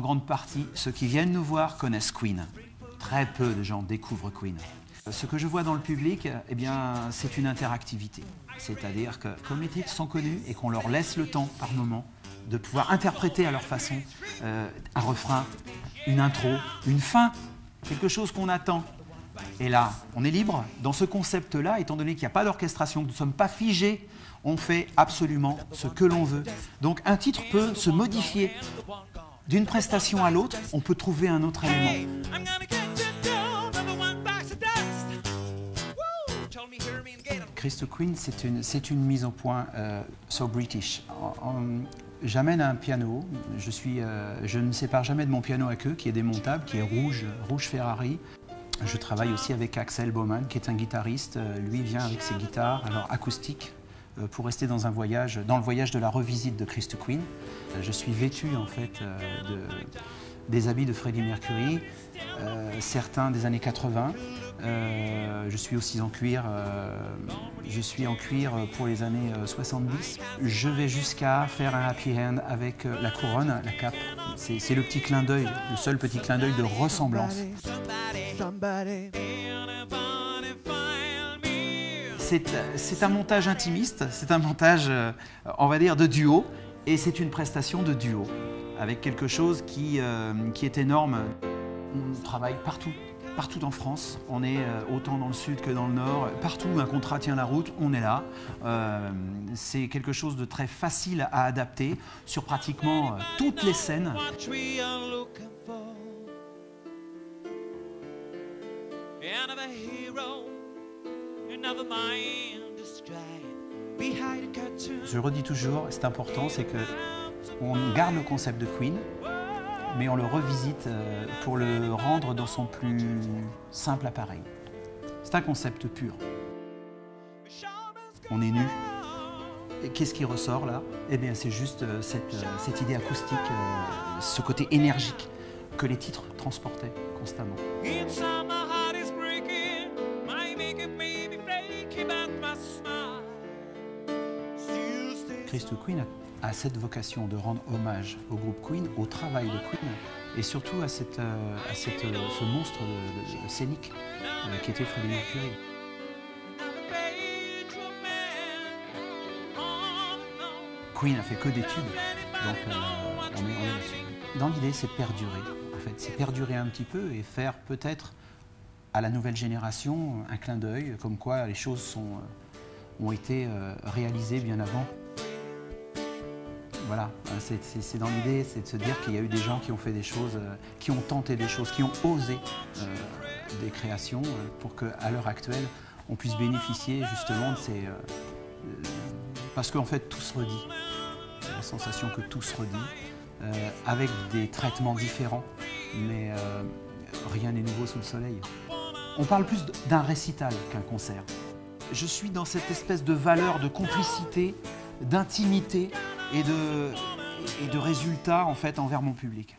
en grande partie, ceux qui viennent nous voir connaissent Queen. Très peu de gens découvrent Queen. Ce que je vois dans le public, eh bien, c'est une interactivité. C'est-à-dire que comme les titres sont connus et qu'on leur laisse le temps par moment de pouvoir interpréter à leur façon un refrain, une intro, une fin, quelque chose qu'on attend. Et là, on est libre. Dans ce concept-là, étant donné qu'il n'y a pas d'orchestration, que nous ne sommes pas figés, on fait absolument ce que l'on veut. Donc un titre peut se modifier. D'une prestation à l'autre, on peut trouver un autre élément. Christ Queen, c'est une mise au point so British. J'amène un piano, je ne sépare jamais de mon piano à queue qui est démontable, qui est rouge Ferrari. Je travaille aussi avec Axel Baumann, qui est un guitariste. Lui vient avec ses guitares, alors acoustiques, pour rester dans le voyage de la revisite de Christ Queen. Je suis vêtu en fait des habits de Freddie Mercury, certains des années 80. Je suis aussi en cuir, pour les années 70. Je vais jusqu'à faire un happy end avec la couronne, la cape. C'est le petit clin d'œil, le seul petit clin d'œil de ressemblance. C'est un montage intimiste, c'est un montage, on va dire, de duo, et c'est une prestation de duo, avec quelque chose qui est énorme. On travaille partout en France, on est autant dans le sud que dans le nord, partout où un contrat tient la route, on est là. C'est quelque chose de très facile à adapter sur pratiquement toutes les scènes. Je redis toujours, c'est important, c'est qu'on garde le concept de Queen, mais on le revisite pour le rendre dans son plus simple appareil. C'est un concept pur. On est nu. Et qu'est-ce qui ressort là? Eh bien, c'est juste cette idée acoustique, ce côté énergique que les titres transportaient constamment. Christ Queen a cette vocation de rendre hommage au groupe Queen, au travail de Queen, et surtout à ce monstre scénique qui était Freddie Mercury. Queen a fait que des tubes, donc on est là-dessus. Dans l'idée, c'est perdurer, en fait, c'est perdurer un petit peu et faire peut-être à la nouvelle génération un clin d'œil, comme quoi les choses ont été réalisées bien avant. Voilà, c'est dans l'idée, c'est de se dire qu'il y a eu des gens qui ont fait des choses, qui ont tenté des choses, qui ont osé des créations pour qu'à l'heure actuelle, on puisse bénéficier justement de ces... parce qu'en fait, tout se redit. J'ai la sensation que tout se redit, avec des traitements différents, mais rien n'est nouveau sous le soleil. On parle plus d'un récital qu'un concert. Je suis dans cette espèce de valeur de complicité, d'intimité, et de résultats en fait envers mon public.